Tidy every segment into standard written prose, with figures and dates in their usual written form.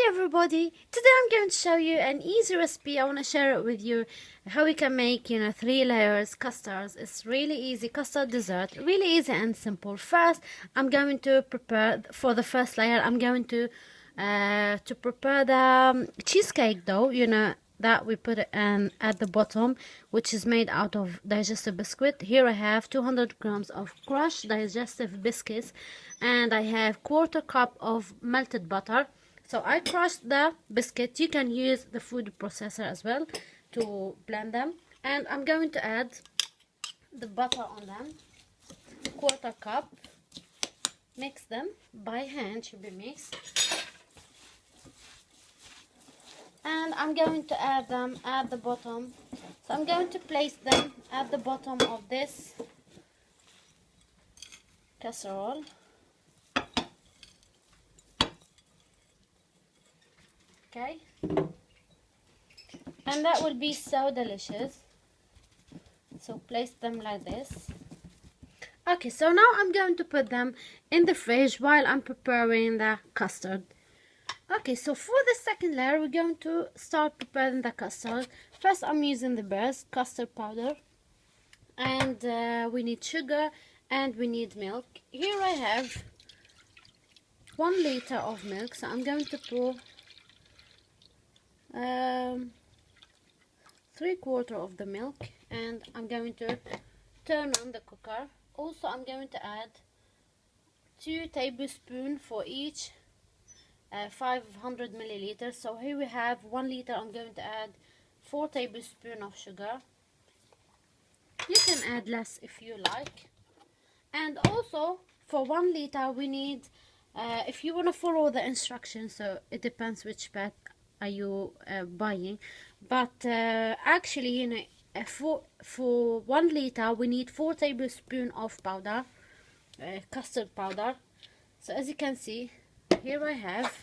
everybody, today I'm going to show you an easy recipe. I want to share it with you how we can make 3 layers custards. It's really easy, custard dessert, really easy and simple. First I'm going to prepare for the first layer. I'm going to prepare the cheesecake dough, that we put it at the bottom, which is made out of digestive biscuit. Here I have 200 grams of crushed digestive biscuits, and I have 1/4 cup of melted butter. So I crushed the biscuit. You can use the food processor as well to blend them, and I'm going to add the butter on them, 1/4 cup. Mix them by hand, should be mixed. And I'm going to add them at the bottom. So I'm going to place them at the bottom of this casserole. Okay. And that will be so delicious. So place them like this. Okay, so now I'm going to put them in the fridge while I'm preparing the custard. Okay, so for the second layer, we're going to start preparing the custard. First, I'm using the best custard powder, and we need sugar and we need milk. Here I have 1 liter of milk, so I'm going to pour 3/4 of the milk, and I'm going to turn on the cooker. Also, I'm going to add 2 tablespoons for each 500 milliliters. So here we have 1 liter. I'm going to add 4 tablespoons of sugar. You can add less if you like. And also for 1 liter we need, if you want to follow the instructions, so it depends which pack are you buying, but actually for 1 liter we need 4 tablespoons of powder, custard powder. So as you can see, here I have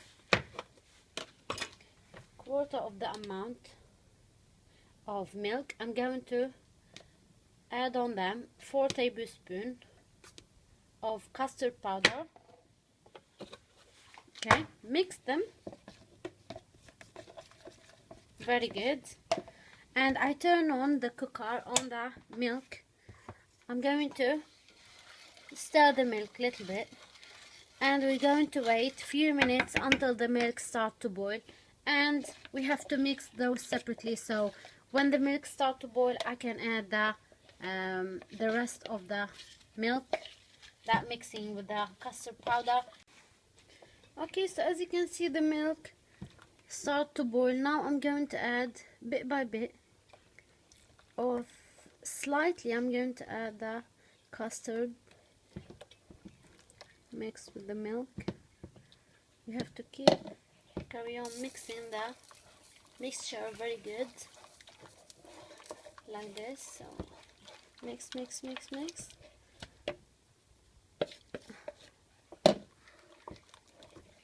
1/4 of the amount of milk. I'm going to add on them 4 tablespoons of custard powder. Okay, mix them very good, and I turn on the cooker on the milk. I'm going to stir the milk a little bit, and we're going to wait a few minutes until the milk starts to boil, and we have to mix those separately. So when the milk starts to boil, I can add the rest of the milk, that mixing with the custard powder. Okay, so as you can see, the milk start to boil. Now I'm going to add bit by bit, or slightly, I'm going to add the custard mixed with the milk. You have to carry on mixing the mixture very good, like this. So mix,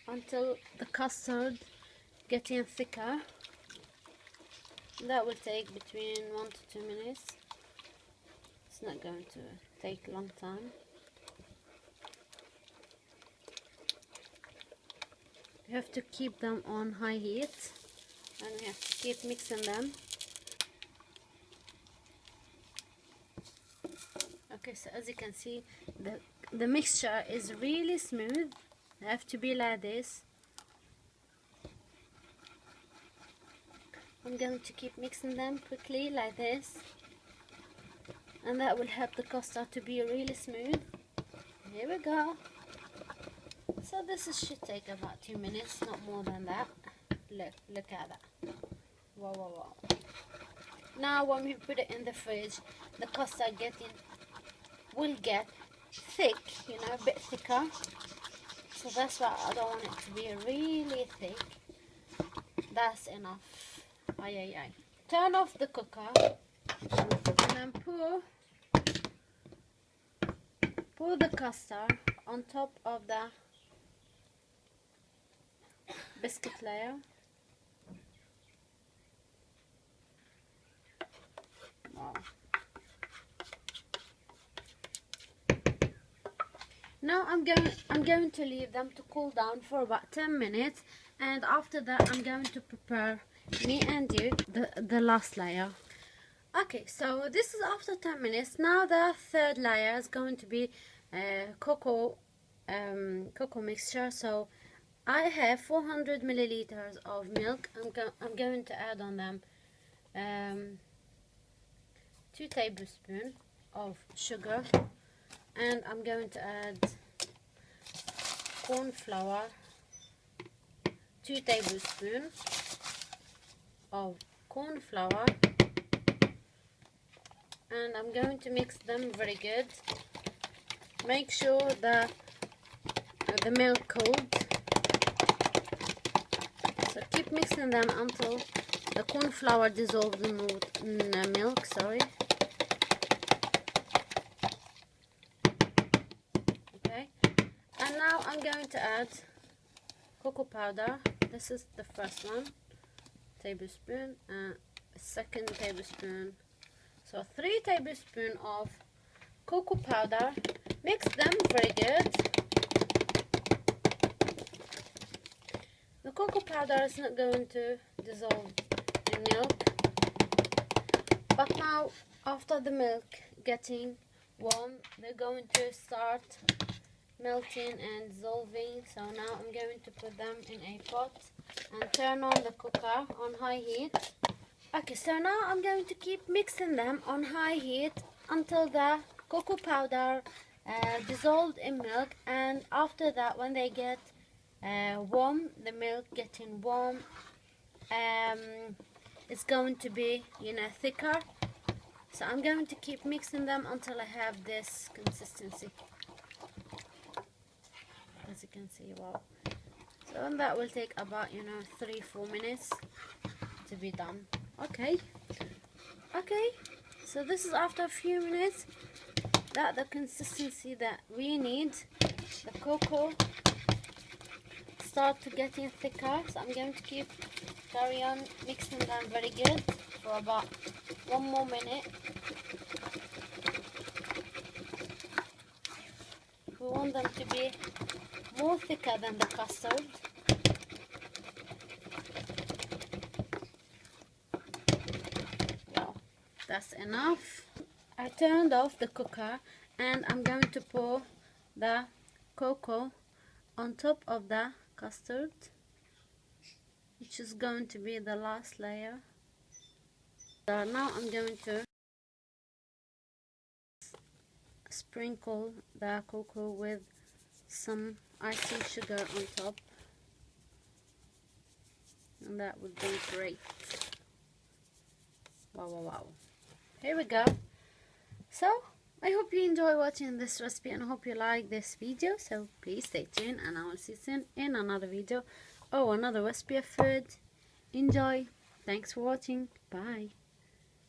until the custard getting thicker. That will take between 1 to 2 minutes. It's not going to take a long time. You have to keep them on high heat, and we have to keep mixing them. Okay, so as you can see, the mixture is really smooth. It have to be like this. I'm going to keep mixing them quickly like this, and that will help the custard to be really smooth. Here we go. So this should take about 2 minutes, not more than that. Look at that. Wow. Now when we put it in the fridge, the custard will get thick, a bit thicker. So that's why I don't want it to be really thick. That's enough. Aye. Turn off the cooker and then pour the custard on top of the biscuit layer. Wow. Now I'm going to leave them to cool down for about 10 minutes, and after that I'm going to prepare me and you the last layer. Okay, so this is after 10 minutes. Now the third layer is going to be cocoa mixture. So I have 400 milliliters of milk. I'm going to add on them 2 tablespoons of sugar, and I'm going to add corn flour, 2 tablespoons of corn flour, and I'm going to mix them very good. Make sure that the milk cold. So keep mixing them until the corn flour dissolves in the milk. Sorry. Okay. And now I'm going to add cocoa powder. This is the first one tablespoon, and second tablespoon. So 3 tablespoons of cocoa powder. Mix them very good. The cocoa powder is not going to dissolve in milk, but now after the milk getting warm, they're going to start melting and dissolving. So now I'm going to put them in a pot and turn on the cooker on high heat. Okay, so now I'm going to keep mixing them on high heat until the cocoa powder dissolved in milk, and after that, when they get warm, the milk getting warm, it's going to be, thicker. So I'm going to keep mixing them until I have this consistency. As you can see, wow. So that will take about 3-4 minutes to be done. Okay, so this is after a few minutes that the consistency that we need. The cocoa start to getting thicker, so I'm going to carry on mixing them very good for about 1 more minute. We want them to be more thicker than the custard. Wow, that's enough. I turned off the cooker, and I'm going to pour the cocoa on top of the custard, which is going to be the last layer. So now I'm going to sprinkle the cocoa with some icing sugar on top, and that would be great. Wow, wow, wow. Here we go. So I hope you enjoy watching this recipe, and I hope you like this video. So please stay tuned, and I will see you soon in another video or another recipe of food. Enjoy. Thanks for watching. Bye.